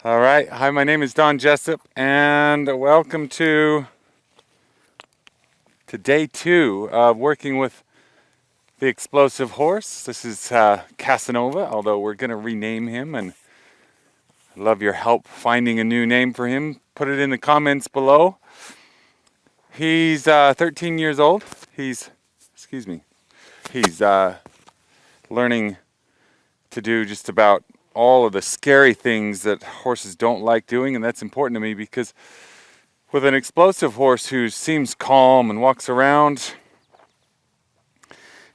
All right. Hi, my name is Don Jessup, and welcome to day two of working with the explosive horse. This is Casanova, although we're going to rename him, and I'd love your help finding a new name for him. Put it in the comments below. He's 13 years old. He's learning to do just about all of the scary things that horses don't like doing, and that's important to me because with an explosive horse who seems calm and walks around,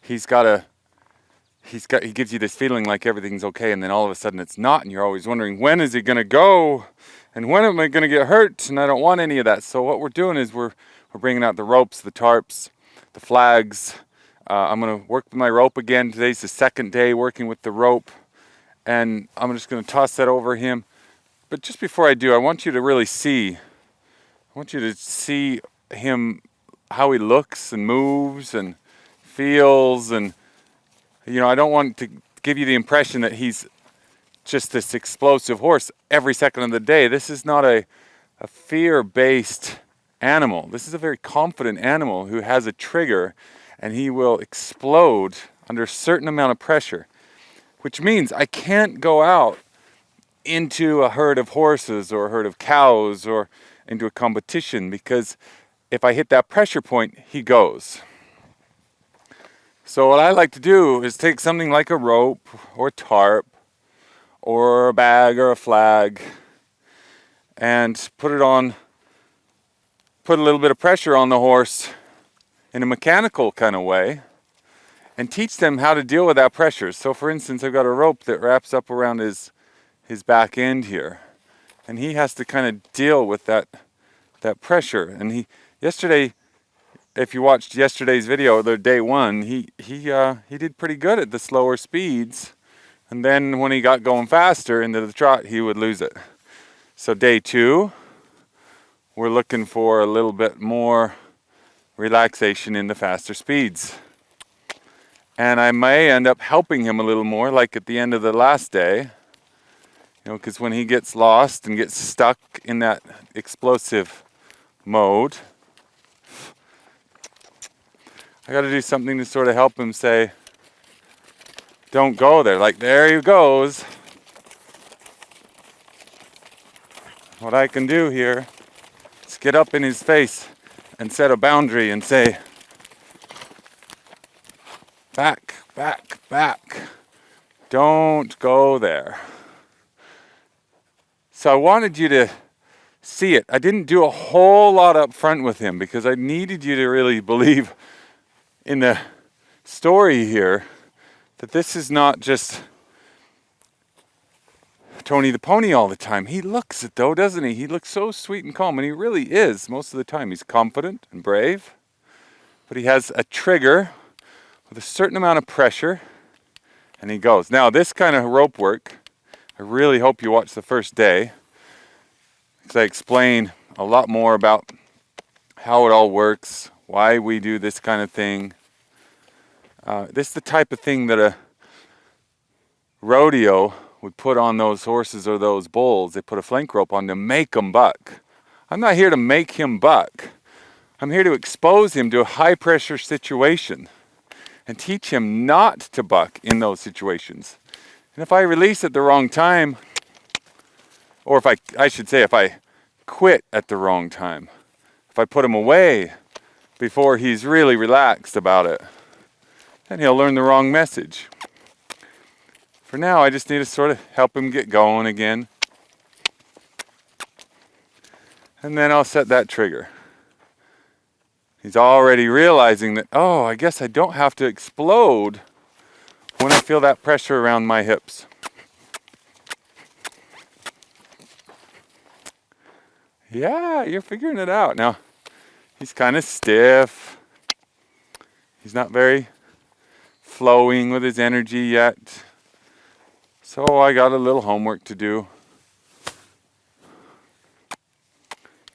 he gives you this feeling like everything's okay, and then all of a sudden it's not, and you're always wondering, when is he going to go? And when am I going to get hurt? And I don't want any of that. So what we're doing is we're bringing out the ropes, the tarps, the flags. I'm going to work with my rope again. Today's the second day working with the rope, and I'm just going to toss that over him. But just before I do, I want you to really see him, how he looks and moves and feels. And I don't want to give you the impression that he's just this explosive horse every second of the day. This is not a fear-based animal. This is a very confident animal who has a trigger, and he will explode under a certain amount of pressure, which means I can't go out into a herd of horses or a herd of cows or into a competition, because if I hit that pressure point, he goes. So what I like to do is take something like a rope or a tarp or a bag or a flag and put a little bit of pressure on the horse in a mechanical kind of way and teach them how to deal with that pressure. So for instance, I've got a rope that wraps up around his back end here, and he has to kind of deal with that pressure. And yesterday, if you watched yesterday's video, the day one, he did pretty good at the slower speeds, and then when he got going faster into the trot, he would lose it. So day two, we're looking for a little bit more relaxation in the faster speeds, and I may end up helping him a little more, like at the end of the last day. Because when he gets lost and gets stuck in that explosive mode, I got to do something to sort of help him say, don't go there. Like, there he goes. What I can do here is get up in his face and set a boundary and say, back, back, back. Don't go there. So I wanted you to see it. I didn't do a whole lot up front with him because I needed you to really believe in the story here that this is not just Tony the Pony all the time. He looks it though, doesn't he? He looks so sweet and calm, and he really is most of the time. He's confident and brave, but he has a trigger with a certain amount of pressure, and he goes. Now this kind of rope work, I really hope you watch the first day, because I explain a lot more about how it all works, why we do this kind of thing. This is the type of thing that a rodeo would put on those horses or those bulls. They put a flank rope on to make them buck. I'm not here to make him buck. I'm here to expose him to a high pressure situation and teach him not to buck in those situations. And if I release at the wrong time, or if I quit at the wrong time, if I put him away before he's really relaxed about it, then he'll learn the wrong message. For now, I just need to sort of help him get going again. And then I'll set that trigger. He's already realizing that, oh, I guess I don't have to explode when I feel that pressure around my hips. Yeah, you're figuring it out. Now, he's kind of stiff. He's not very flowing with his energy yet. So I got a little homework to do.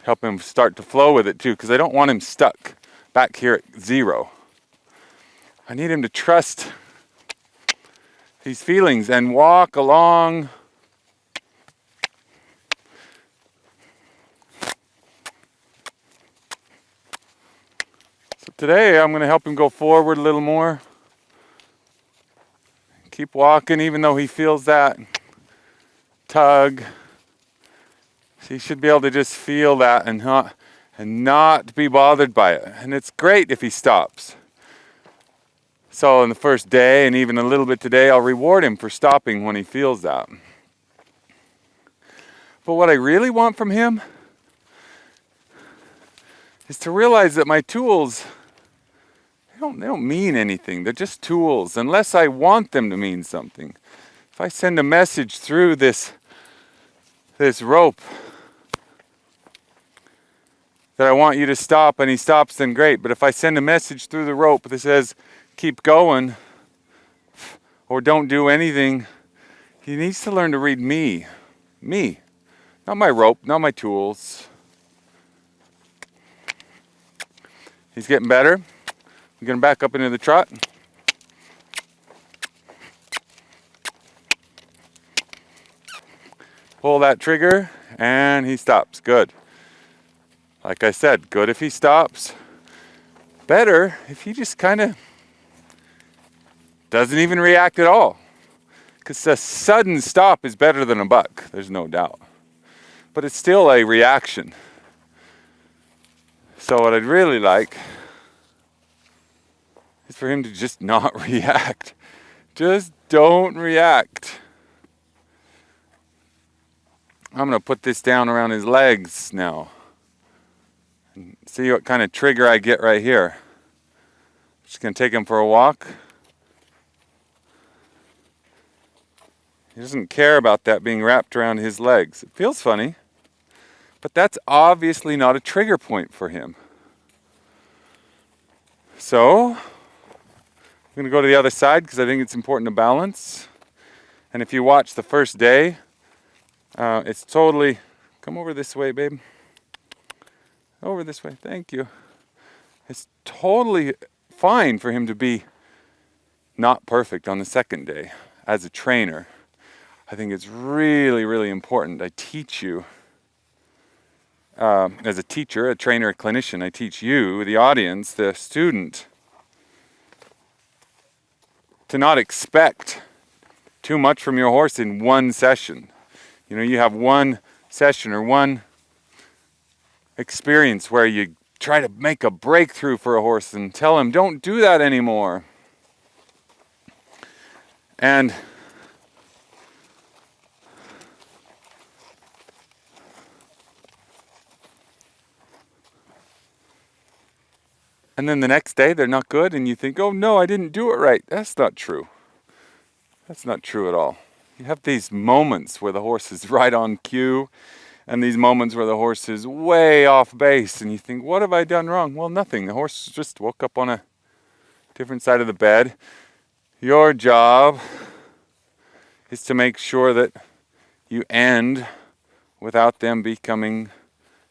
Help him start to flow with it too, because I don't want him stuck back here at zero. I need him to trust these feelings and walk along Today I'm going to help him go forward a little more. Keep walking even though he feels that tug. So he should be able to just feel that and not be bothered by it. And it's great if he stops. So in the first day and even a little bit today, I'll reward him for stopping when he feels that. But what I really want from him is to realize that my tools, they don't mean anything. They're just tools, unless I want them to mean something. If I send a message through this rope that I want you to stop and he stops, then great. But if I send a message through the rope that says, keep going, or don't do anything, he needs to learn to read me. Me. Not my rope, not my tools. He's getting better. We're going to back up into the trot. Pull that trigger, and he stops. Good. Like I said, good if he stops. Better if he just kind of doesn't even react at all. Because a sudden stop is better than a buck, there's no doubt. But it's still a reaction. So what I'd really like is for him to just not react. Just don't react. I'm going to put this down around his legs now. And see what kind of trigger I get right here. Just going to take him for a walk. He doesn't care about that being wrapped around his legs. It feels funny, but that's obviously not a trigger point for him. So, I'm going to go to the other side because I think it's important to balance. And if you watch the first day, it's totally... Come over this way, babe. Over this way, thank you. It's totally fine for him to be not perfect on the second day as a trainer. I think it's really, really important. I teach you, as a teacher, a trainer, a clinician, I teach you, the audience, the student, to not expect too much from your horse in one session. You know, you have one session or one experience where you try to make a breakthrough for a horse and tell him, don't do that anymore. And then the next day they're not good and you think, oh no, I didn't do it right. That's not true. That's not true at all. You have these moments where the horse is right on cue and these moments where the horse is way off base and you think, what have I done wrong? Well, nothing. The horse just woke up on a different side of the bed. Your job is to make sure that you end without them becoming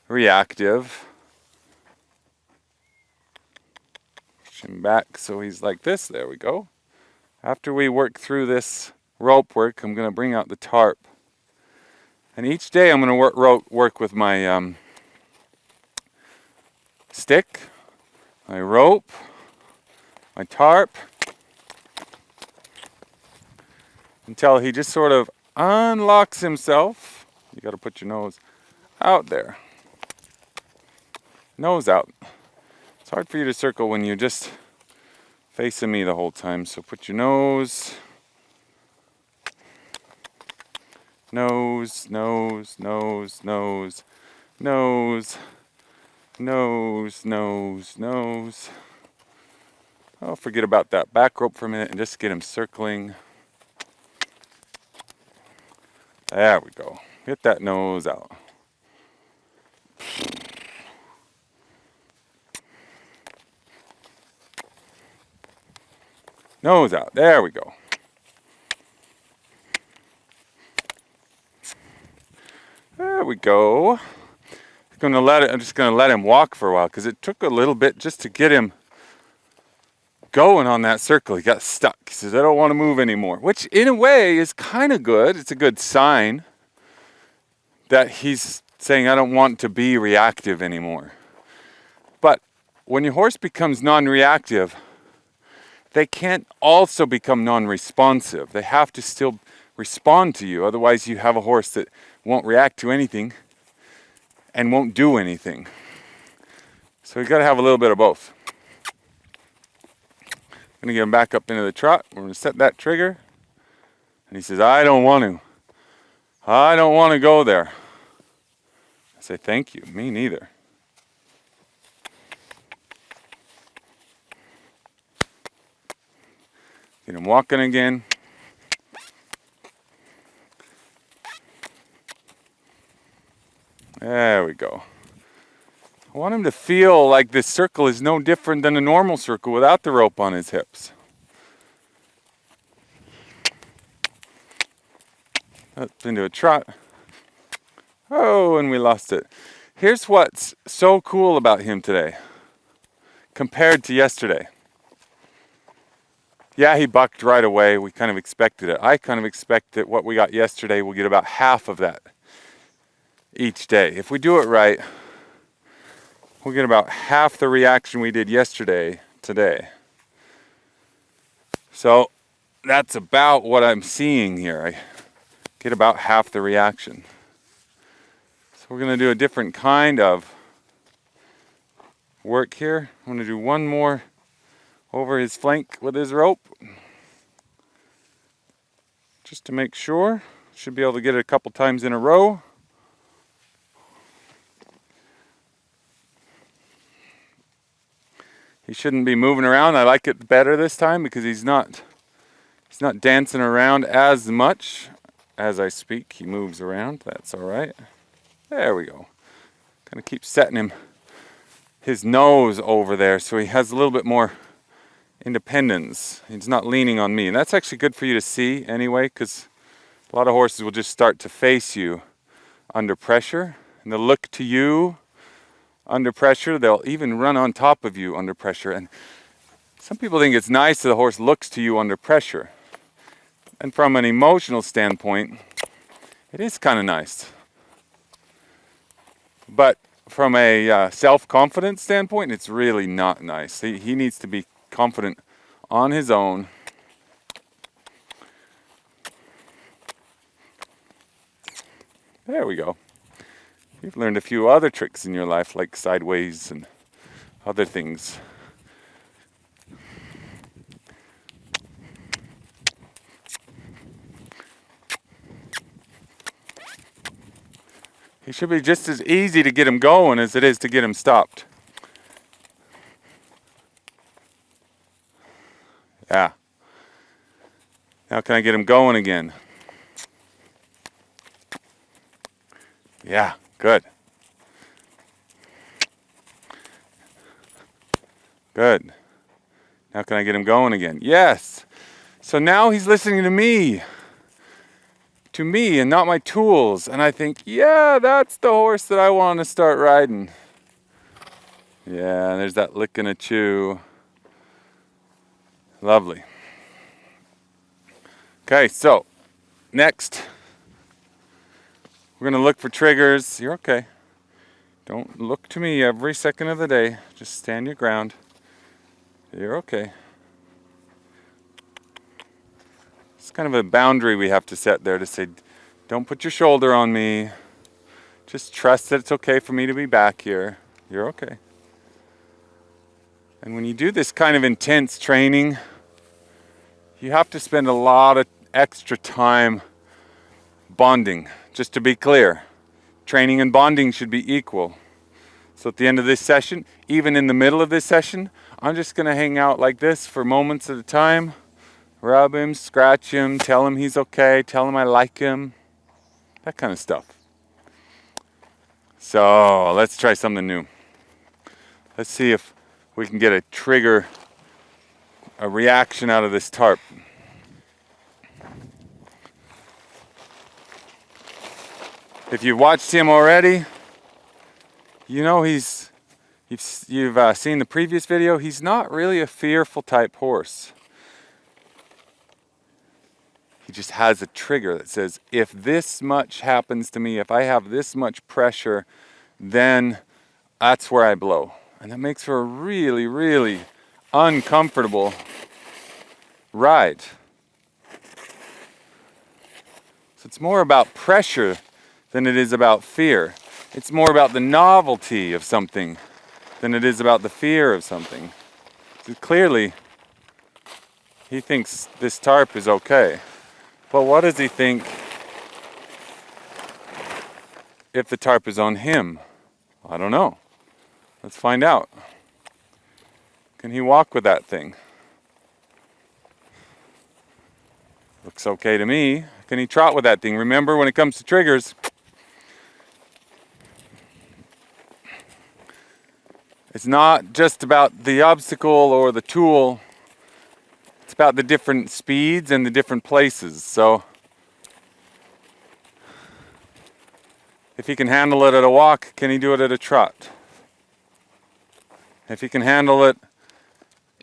reactive. Push him back so he's like this. There we go. After we work through this rope work, I'm going to bring out the tarp. And each day I'm going to work with my stick, my rope, my tarp, until he just sort of unlocks himself. You got to put your nose out there. Nose out. It's hard for you to circle when you're just facing me the whole time. So put your nose, nose, nose, nose, nose, nose, nose, nose, nose. Oh, forget about that back rope for a minute and just get him circling. There we go. Get that nose out. Nose out. There we go. There we go. I'm just going to let him walk for a while because it took a little bit just to get him going on that circle. He got stuck. He says, I don't want to move anymore, which in a way is kind of good. It's a good sign that he's saying, I don't want to be reactive anymore. But when your horse becomes non-reactive, they can't also become non-responsive. They have to still respond to you. Otherwise, you have a horse that won't react to anything and won't do anything. So you got to have a little bit of both. I'm going to get him back up into the trot. We're going to set that trigger. And he says, I don't want to. I don't want to go there. I say, thank you. Me neither. Get him walking again. There we go. I want him to feel like this circle is no different than a normal circle without the rope on his hips. Up into a trot. Oh, and we lost it. Here's what's so cool about him today compared to yesterday. Yeah, he bucked right away. We kind of expected it. I kind of expect that what we got yesterday, we'll get about half of that each day. If we do it right, we'll get about half the reaction we did yesterday today. So that's about what I'm seeing here. I get about half the reaction. So we're going to do a different kind of work here. I'm going to do one more over his flank with his rope. Just to make sure. Should be able to get it a couple times in a row. He shouldn't be moving around. I like it better this time because he's not dancing around as much as I speak. He moves around. That's all right. There we go. Gonna keep setting his nose over there so he has a little bit more independence. He's not leaning on me. And that's actually good for you to see anyway, because a lot of horses will just start to face you under pressure. And they'll look to you under pressure. They'll even run on top of you under pressure. And some people think it's nice that the horse looks to you under pressure. And from an emotional standpoint, it is kind of nice. But from a self-confidence standpoint, it's really not nice. He needs to be confident on his own. There we go. You've learned a few other tricks in your life, like sideways and other things. It should be just as easy to get him going as it is to get him stopped. Yeah. Now can I get him going again? Yeah, good. Good. Now can I get him going again? Yes. So now he's listening to me and not my tools. And I think, yeah, that's the horse that I want to start riding. Yeah, and there's that lick and a chew. Lovely. Okay, so next, we're going to look for triggers. You're okay. Don't look to me every second of the day. Just stand your ground. You're okay. It's kind of a boundary we have to set there to say, don't put your shoulder on me. Just trust that it's okay for me to be back here. You're okay. And when you do this kind of intense training, you have to spend a lot of extra time bonding. Just to be clear, training and bonding should be equal. So at the end of this session, even in the middle of this session, I'm just going to hang out like this for moments at a time. Rub him, scratch him, tell him he's okay, tell him I like him. That kind of stuff. So let's try something new. Let's see if we can get a trigger, a reaction out of this tarp. If you've watched him already, you know you've seen the previous video. He's not really a fearful type horse. He just has a trigger that says, if this much happens to me, if I have this much pressure, then that's where I blow. And that makes for a really, really uncomfortable ride. So it's more about pressure than it is about fear. It's more about the novelty of something than it is about the fear of something. So clearly, he thinks this tarp is okay. But what does he think if the tarp is on him? I don't know. Let's find out. Can he walk with that thing? Looks okay to me. Can he trot with that thing? Remember, when it comes to triggers, it's not just about the obstacle or the tool. It's about the different speeds and the different places. So if he can handle it at a walk, can he do it at a trot? If he can handle it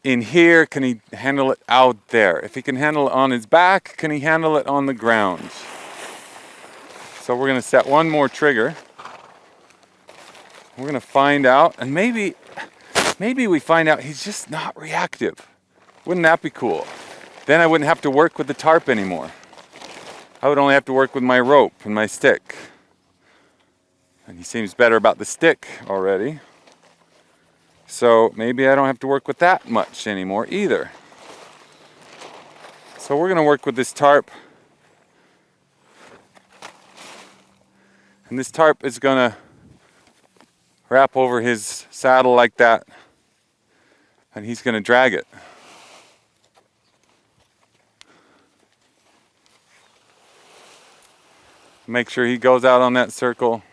in here, can he handle it out there? If he can handle it on his back, can he handle it on the ground? So we're going to set one more trigger. We're going to find out, and maybe we find out he's just not reactive. Wouldn't that be cool? Then I wouldn't have to work with the tarp anymore. I would only have to work with my rope and my stick. And he seems better about the stick already. So maybe I don't have to work with that much anymore either. So we're going to work with this tarp. And this tarp is going to wrap over his saddle like that. And he's going to drag it. Make sure he goes out on that circle.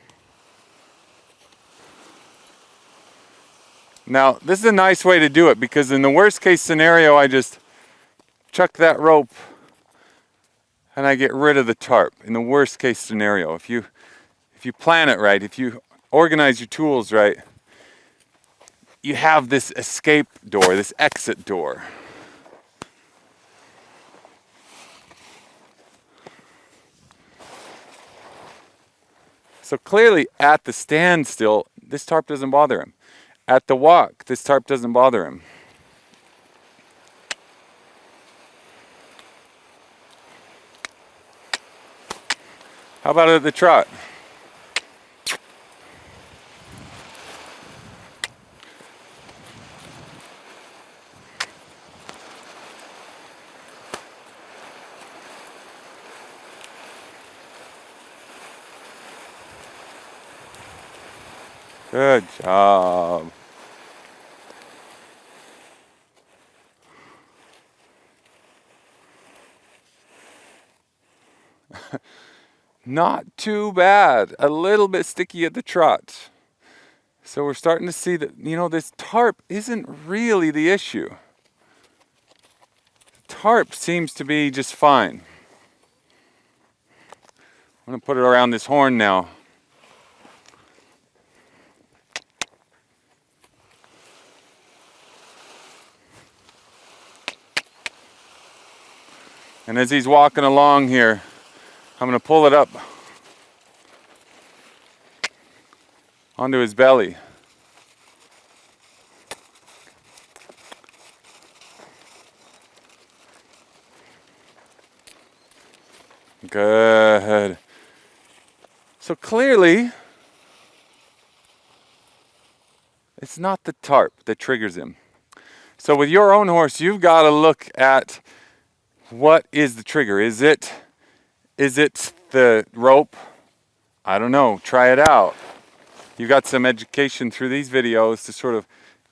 Now, this is a nice way to do it, because in the worst case scenario, I just chuck that rope and I get rid of the tarp. In the worst case scenario, if you plan it right, if you organize your tools right, you have this escape door, this exit door. So clearly at the standstill, this tarp doesn't bother him. At the walk, this tarp doesn't bother him. How about at the trot? Good job. Not too bad. A little bit sticky at the trot. So we're starting to see that, this tarp isn't really the issue. The tarp seems to be just fine. I'm going to put it around this horn now. And as he's walking along here, I'm going to pull it up onto his belly. Good. So clearly, it's not the tarp that triggers him. So with your own horse, you've got to look at what is the trigger. Is it the rope? I don't know. Try it out. You got some education through these videos to sort of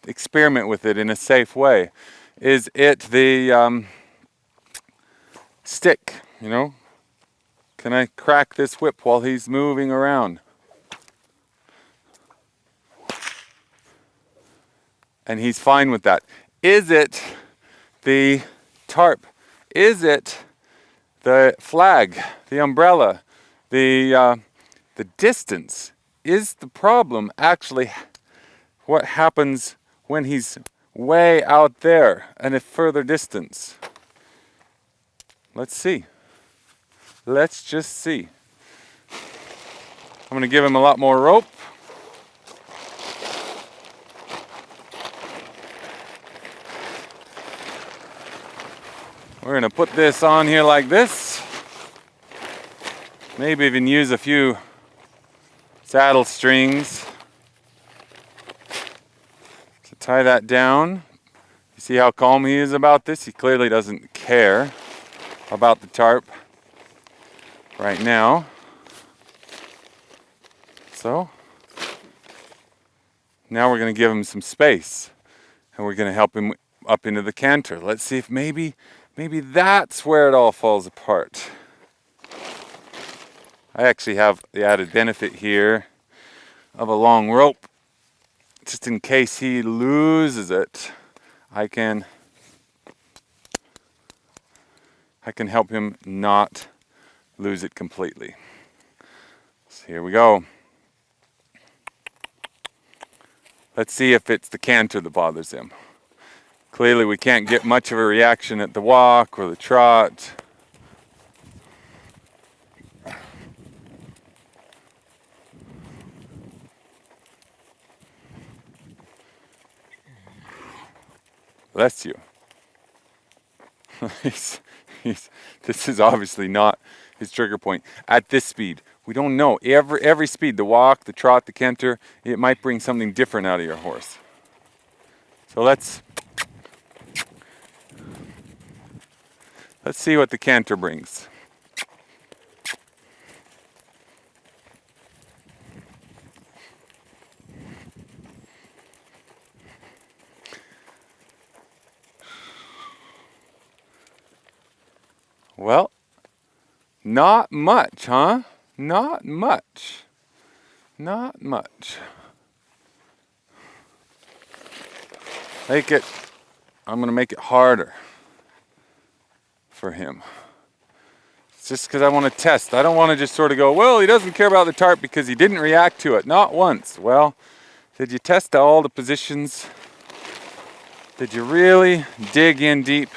experiment with it in a safe way. Is it the stick? Can I crack this whip while he's moving around? And he's fine with that. Is it the tarp? Is it the flag, the umbrella, the distance? Is the problem actually what happens when he's way out there and a further distance? Let's see. Let's just see. I'm going to give him a lot more rope. We're gonna put this on here like this. Maybe even use a few saddle strings to tie that down. You see how calm he is about this? He clearly doesn't care about the tarp right now. So now we're going to give him some space, and we're going to help him up into the canter. Let's see if maybe that's where it all falls apart. I actually have the added benefit here of a long rope. Just in case he loses it, I can help him not lose it completely. So here we go. Let's see if it's the canter that bothers him. Clearly we can't get much of a reaction at the walk or the trot. Bless you. This is obviously not his trigger point at this speed. We don't know. Every speed, the walk, the trot, the canter, it might bring something different out of your horse. So let's see what the canter brings. Well, not much, huh? Not much. Not much. I'm going to make it harder for him. It's just because I want to test. I don't want to just sort of go, well, he doesn't care about the tarp because he didn't react to it. Not once. Well, did you test all the positions? Did you really dig in deep?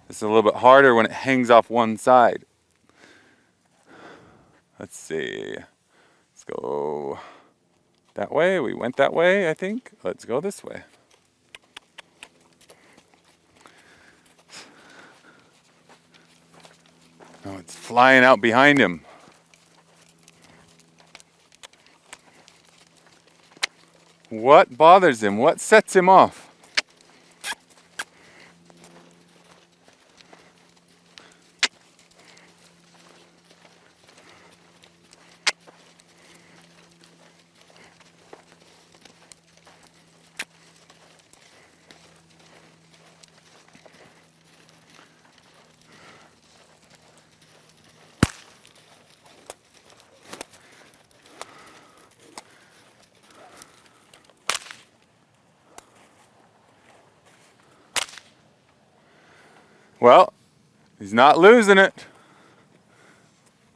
It's a little bit harder when it hangs off one side. Let's see. Let's go that way. We went that way, I think. Let's go this way. Oh, it's flying out behind him. What bothers him? What sets him off? Well, he's not losing it.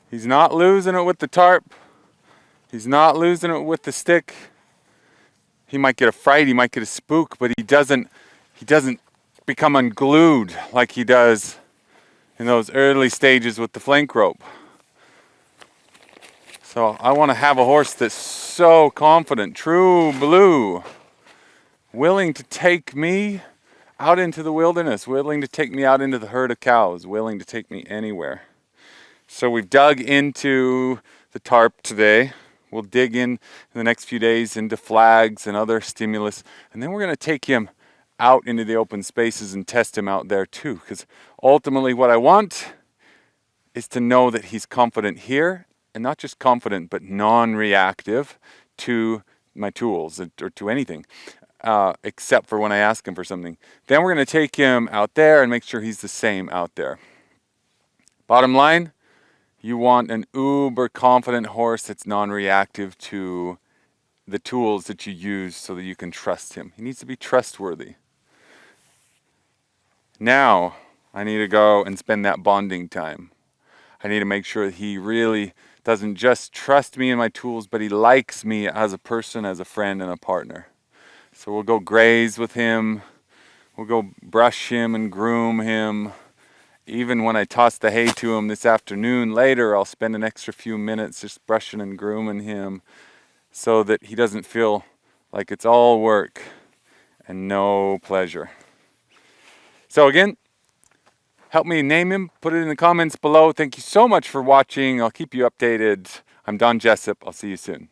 He's not losing it with the tarp. He's not losing it with the stick. He might get a fright, he might get a spook, but he doesn't become unglued like he does in those early stages with the flank rope. So I want to have a horse that's so confident, true blue, willing to take me out into the wilderness, willing to take me out into the herd of cows, willing to take me anywhere. So we've dug into the tarp today. We'll dig in the next few days into flags and other stimulus, and then we're going to take him out into the open spaces and test him out there too, because ultimately what I want is to know that he's confident here, and not just confident, but non-reactive to my tools or to anything. Except for when I ask him for something. Then we're going to take him out there and make sure he's the same out there. Bottom line, you want an uber confident horse that's non-reactive to the tools that you use so that you can trust him. He needs to be trustworthy. Now, I need to go and spend that bonding time. I need to make sure that he really doesn't just trust me and my tools, but he likes me as a person, as a friend, and a partner. So we'll go graze with him, we'll go brush him and groom him, even when I toss the hay to him this afternoon, later I'll spend an extra few minutes just brushing and grooming him so that he doesn't feel like it's all work and no pleasure. So again, help me name him, put it in the comments below. Thank you so much for watching. I'll keep you updated. I'm Don Jessup. I'll see you soon.